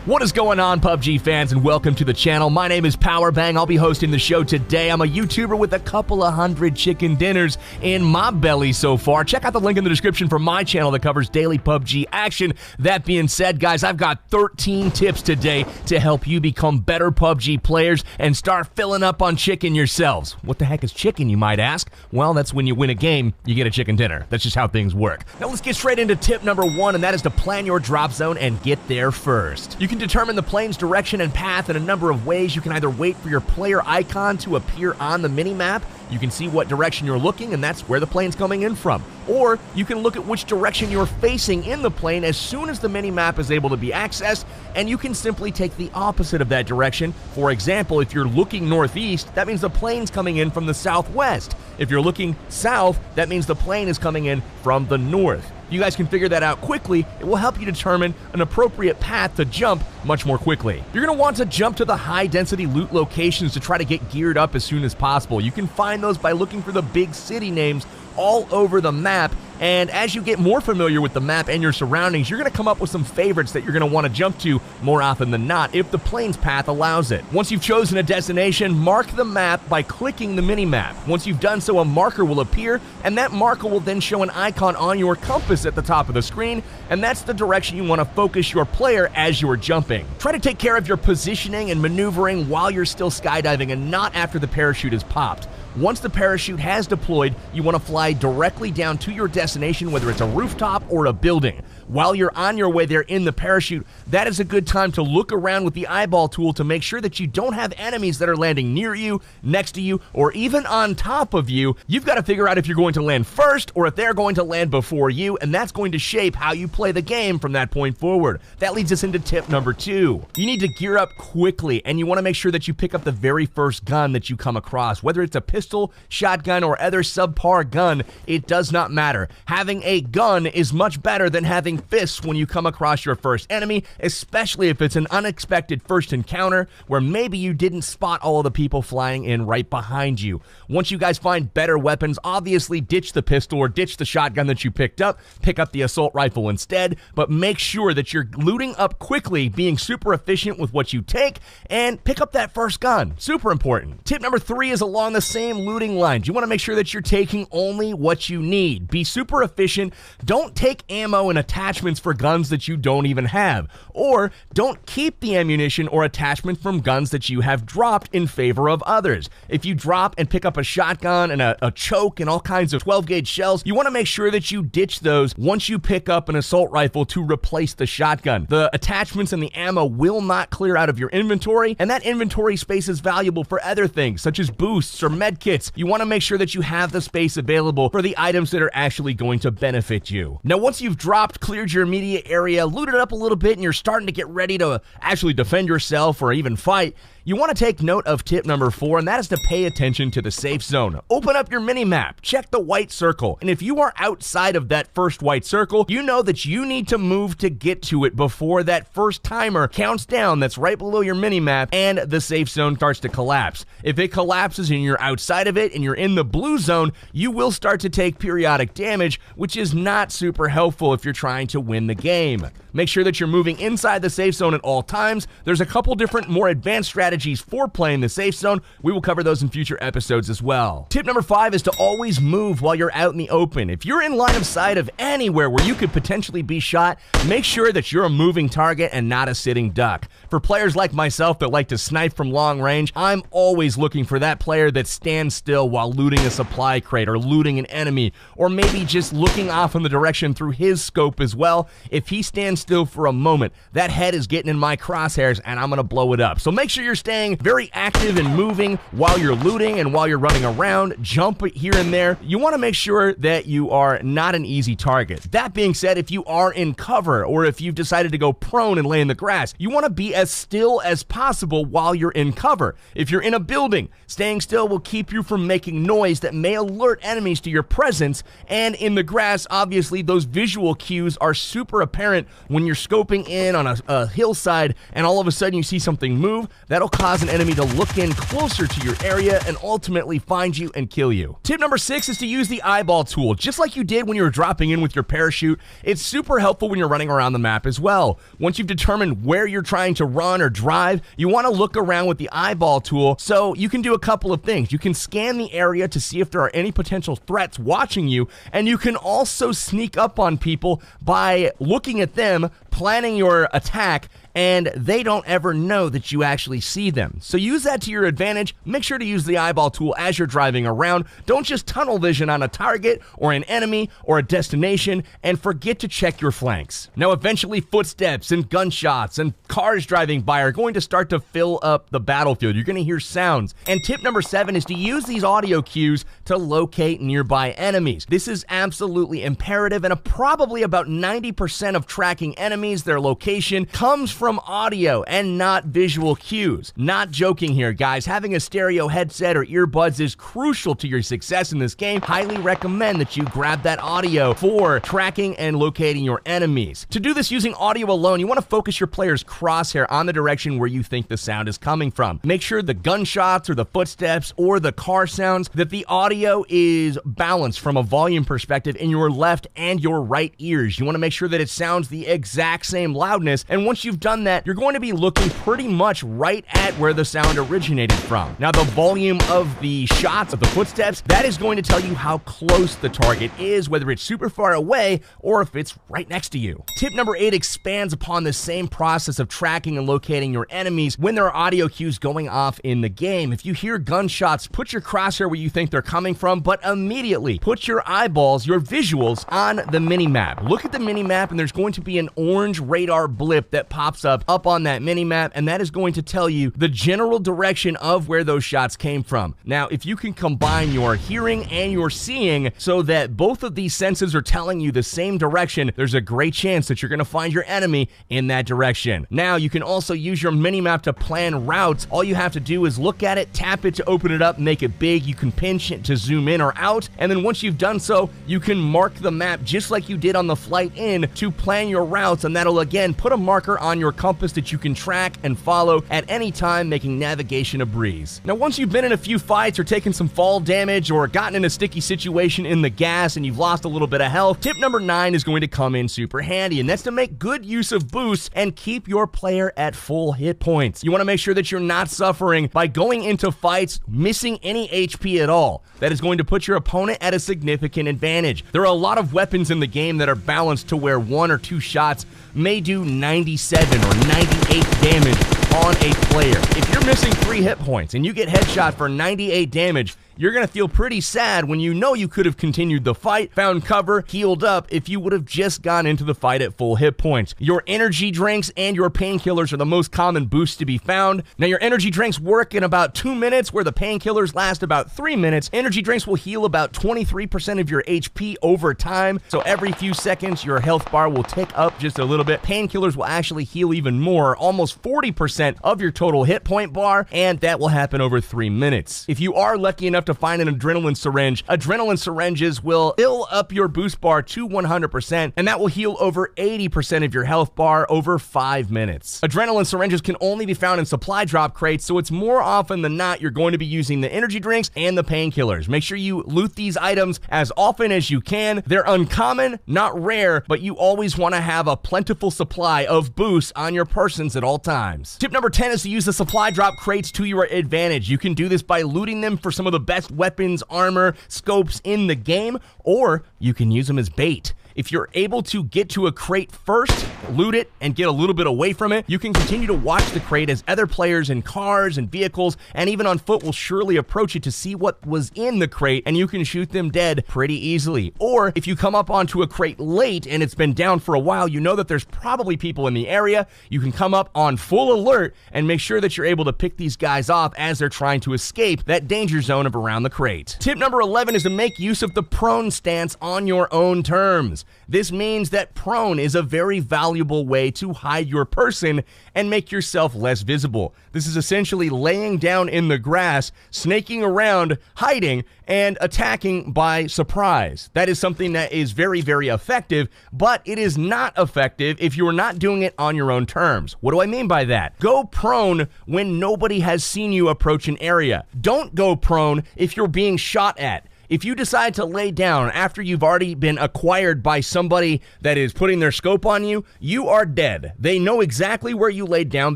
What is going on, PUBG fans, and welcome to the channel. My name is Powerbang. I'll be hosting the show today. I'm a YouTuber with a couple of hundred chicken dinners in my belly so far. Check out the link in the description for my channel that covers daily PUBG action. That being said, guys, I've got 13 tips today to help you become better PUBG players and start filling up on chicken yourselves. What the heck is chicken, you might ask? Well, that's when you win a game, you get a chicken dinner. That's just how things work. Now let's get straight into tip number 1, and that is to plan your drop zone and get there first. You can determine the plane's direction and path in a number of ways. You can either wait for your player icon to appear on the mini-map. You can see what direction you're looking, and that's where the plane's coming in from. Or you can look at which direction you're facing in the plane as soon as the mini-map is able to be accessed, and you can simply take the opposite of that direction. For example, if you're looking northeast, that means the plane's coming in from the southwest. If you're looking south, that means the plane is coming in from the north. You guys can figure that out quickly. It will help you determine an appropriate path to jump much more quickly. You're going to want to jump to the high-density loot locations to try to get geared up as soon as possible. You can find those by looking for the big city names all over the map, and as you get more familiar with the map and your surroundings, you're going to come up with some favorites that you're going to want to jump to more often than not if the plane's path allows it. Once you've chosen a destination, mark the map by clicking the mini-map. Once you've done so, a marker will appear, and that marker will then show an icon on your compass at the top of the screen, and that's the direction you want to focus your player as you're jumping. Try to take care of your positioning and maneuvering while you're still skydiving and not after the parachute is popped. Once the parachute has deployed, you want to fly directly down to your destination, whether it's a rooftop or a building. While you're on your way there in the parachute, that is a good time to look around with the eyeball tool to make sure that you don't have enemies that are landing near you, next to you, or even on top of you. You've got to figure out if you're going to land first or if they're going to land before you, and that's going to shape how you play the game from that point forward. That leads us into tip number 2. You need to gear up quickly, and you want to make sure that you pick up the very first gun that you come across. Whether it's a pistol, shotgun, or other subpar gun, it does not matter. Having a gun is much better than having fists when you come across your first enemy, especially if it's an unexpected first encounter where maybe you didn't spot all of the people flying in right behind you. Once you guys find better weapons, obviously ditch the pistol or ditch the shotgun that you picked up, pick up the assault rifle instead, but make sure that you're looting up quickly, being super efficient with what you take, and pick up that first gun. Super important. Tip number 3 is along the same looting lines. You want to make sure that you're taking only what you need. Be super efficient. Don't take ammo and attachments for guns that you don't even have, or don't keep the ammunition or attachment from guns that you have dropped in favor of others. If you drop and pick up a shotgun and a choke and all kinds of 12-gauge shells, you want to make sure that you ditch those once you pick up an assault rifle to replace the shotgun. The attachments and the ammo will not clear out of your inventory, and that inventory space is valuable for other things such as boosts or medkits. You want to make sure that you have the space available for the items that are actually going to benefit you. Now, once you've dropped, cleared your immediate area, looted up a little bit, and you're starting to get ready to actually defend yourself or even fight, you want to take note of tip number 4, and that is to pay attention to the safe zone. Open up your mini-map, check the white circle, and if you are outside of that first white circle, you know that you need to move to get to it before that first timer counts down that's right below your mini-map and the safe zone starts to collapse. If it collapses and you're outside of it and you're in the blue zone, you will start to take periodic damage, which is not super helpful if you're trying to win the game. Make sure that you're moving inside the safe zone at all times. There's a couple different more advanced strategies for playing the safe zone. We will cover those in future episodes as well. Tip number 5 is to always move while you're out in the open. If you're in line of sight of anywhere where you could potentially be shot, make sure that you're a moving target and not a sitting duck. For players like myself that like to snipe from long range, I'm always looking for that player that stands still while looting a supply crate or looting an enemy, or maybe just looking off in the direction through his scope as well. If he stands still for a moment, that head is getting in my crosshairs and I'm gonna blow it up. So make sure you're staying very active and moving while you're looting and while you're running around. Jump here and there. You want to make sure that you are not an easy target. That being said, if you are in cover or if you've decided to go prone and lay in the grass, you want to be as still as possible while you're in cover. If you're in a building, staying still will keep you from making noise that may alert enemies to your presence, and in the grass, obviously, those visual cues are super apparent when you're scoping in on a hillside and all of a sudden you see something move. That'll cause an enemy to look in closer to your area and ultimately find you and kill you. Tip number 6 is to use the eyeball tool. Just like you did when you were dropping in with your parachute, it's super helpful when you're running around the map as well. Once you've determined where you're trying to run or drive, you want to look around with the eyeball tool so you can do a couple of things. You can scan the area to see if there are any potential threats watching you, and you can also sneak up on people by looking at them, planning your attack, and they don't ever know that you actually see them. So use that to your advantage. Make sure to use the eyeball tool as you're driving around. Don't just tunnel vision on a target or an enemy or a destination, and forget to check your flanks. Now, eventually footsteps and gunshots and cars driving by are going to start to fill up the battlefield. You're going to hear sounds. And tip number 7 is to use these audio cues to locate nearby enemies. This is absolutely imperative, and probably about 90% of tracking enemies, their location, comes from audio and not visual cues. Not joking here, guys. Having a stereo headset or earbuds is crucial to your success in this game. Highly recommend that you grab that audio for tracking and locating your enemies. To do this using audio alone, you want to focus your player's crosshair on the direction where you think the sound is coming from. Make sure the gunshots or the footsteps or the car sounds, that the audio is balanced from a volume perspective in your left and your right ears. You want to make sure that it sounds the exact same loudness, and once you've done that, you're going to be looking pretty much right at where the sound originated from. Now, the volume of the shots, of the footsteps, that is going to tell you how close the target is, whether it's super far away or if it's right next to you. Tip number 8 expands upon the same process of tracking and locating your enemies when there are audio cues going off in the game. If you hear gunshots, put your crosshair where you think they're coming from, but immediately put your eyeballs, your visuals, on the minimap. Look at the minimap, and there's going to be an orange radar blip that pops up on that minimap, and that is going to tell you the general direction of where those shots came from. Now, if you can combine your hearing and your seeing so that both of these senses are telling you the same direction, there's a great chance that you're going to find your enemy in that direction. Now, you can also use your minimap to plan routes. All you have to do is look at it, tap it to open it up, make it big. You can pinch it to zoom in or out, and then once you've done so, you can mark the map just like you did on the flight in to plan your routes, and that'll again put a marker on your compass that you can track and follow at any time, making navigation a breeze. Now, once you've been in a few fights or taken some fall damage or gotten in a sticky situation in the gas and you've lost a little bit of health, tip number 9 is going to come in super handy, and that's to make good use of boosts and keep your player at full hit points. You want to make sure that you're not suffering by going into fights missing any HP at all. That is going to put your opponent at a significant advantage. There are a lot of weapons in the game that are balanced to where 1 or 2 shots may do 97 or 98 damage on a player. If you're missing 3 hit points and you get headshot for 98 damage, you're going to feel pretty sad when you know you could have continued the fight, found cover, healed up if you would have just gone into the fight at full hit points. Your energy drinks and your painkillers are the most common boosts to be found. Now, your energy drinks work in about 2 minutes, where the painkillers last about 3 minutes. Energy drinks will heal about 23% of your HP over time, so every few seconds your health bar will tick up just a little bit. Painkillers will actually heal even more, almost 40% of your total hit point bar, and that will happen over 3 minutes. If you are lucky enough to find an adrenaline syringes will fill up your boost bar to 100%, and that will heal over 80% of your health bar over 5 minutes. Adrenaline syringes can only be found in supply drop crates, so it's more often than not you're going to be using the energy drinks and the painkillers. Make sure you loot these items as often as you can. They're uncommon, not rare, but you always want to have a plentiful supply of boosts on your persons at all times. Tip number 10 is to use the supply drop crates to your advantage. You can do this by looting them for some of the best weapons, armor, scopes in the game, or you can use them as bait. If you're able to get to a crate first, loot it, and get a little bit away from it, you can continue to watch the crate as other players in cars and vehicles and even on foot will surely approach it to see what was in the crate, and you can shoot them dead pretty easily. Or if you come up onto a crate late and it's been down for a while, you know that there's probably people in the area. You can come up on full alert and make sure that you're able to pick these guys off as they're trying to escape that danger zone of around the crate. Tip number 11 is to make use of the prone stance on your own terms. walls. This means that prone is a very valuable way to hide your person and make yourself less visible. This is essentially laying down in the grass, snaking around, hiding, and attacking by surprise. That is something that is very, very effective, but it is not effective if you're not doing it on your own terms. What do I mean by that? Go prone when nobody has seen you approach an area. Don't go prone if you're being shot at. If you decide to lay down after you've already been acquired by somebody that is putting their scope on you, you are dead. They know exactly where you laid down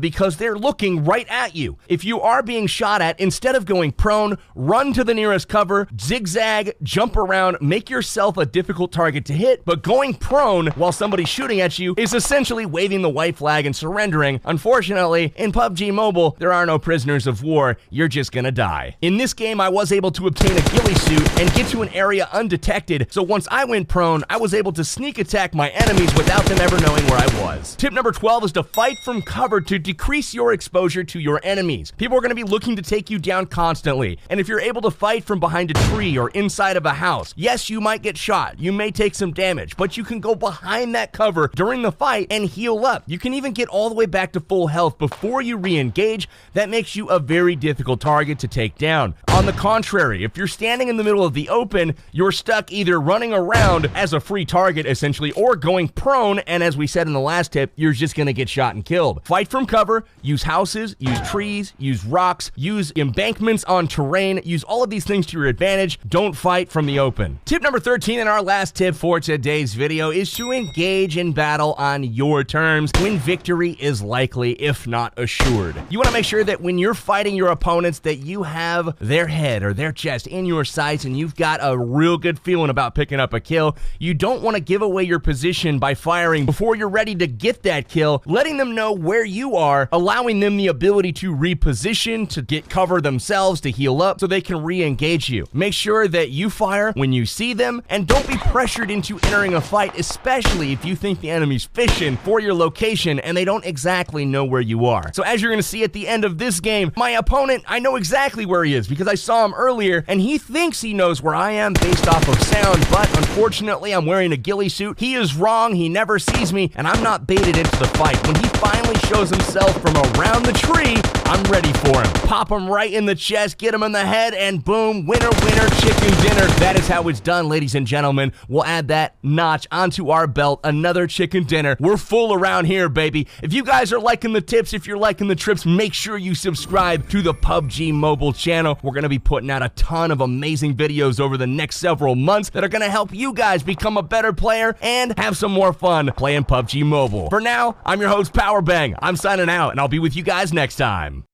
because they're looking right at you. If you are being shot at, instead of going prone, run to the nearest cover, zigzag, jump around, make yourself a difficult target to hit, but going prone while somebody's shooting at you is essentially waving the white flag and surrendering. Unfortunately, in PUBG Mobile, there are no prisoners of war. You're just gonna die. In this game, I was able to obtain a ghillie suit and get to an area undetected, so once I went prone, I was able to sneak attack my enemies without them ever knowing where I was. Tip number 12 is to fight from cover to decrease your exposure to your enemies. People are going to be looking to take you down constantly, and if you're able to fight from behind a tree or inside of a house, yes, you might get shot, you may take some damage, but you can go behind that cover during the fight and heal up. You can even get all the way back to full health before you re-engage. That makes you a very difficult target to take down. On the contrary, if you're standing in the middle of the open, you're stuck either running around as a free target essentially or going prone, and as we said in the last tip, you're just gonna get shot and killed. Fight from cover, use houses, use trees, use rocks, use embankments on terrain, use all of these things to your advantage. Don't fight from the open. Tip number 13 and our last tip for today's video is to engage in battle on your terms when victory is likely, if not assured. You want to make sure that when you're fighting your opponents that you have their head or their chest in your sights and you've got a real good feeling about picking up a kill. You don't want to give away your position by firing before you're ready to get that kill, letting them know where you are, allowing them the ability to reposition, to get cover themselves, to heal up so they can re-engage you. Make sure that you fire when you see them and don't be pressured into entering a fight, especially if you think the enemy's fishing for your location and they don't exactly know where you are. So as you're going to see at the end of this game, my opponent, I know exactly where he is because I saw him earlier and he thinks he knows where I am based off of sound, but unfortunately I'm wearing a ghillie suit. He is wrong, he never sees me, and I'm not baited into the fight. When he finally shows himself from around the tree, I'm ready for him. Pop him right in the chest, get him in the head, and boom, winner, winner, chicken dinner. That is how it's done, ladies and gentlemen. We'll add that notch onto our belt, another chicken dinner. We're full around here, baby. If you guys are liking the tips, if you're liking the trips, make sure you subscribe to the PUBG Mobile channel. We're gonna be putting out a ton of amazing videos over the next several months that are gonna help you guys become a better player and have some more fun playing PUBG Mobile. For now, I'm your host, Powerbang. I'm signing out, and I'll be with you guys next time.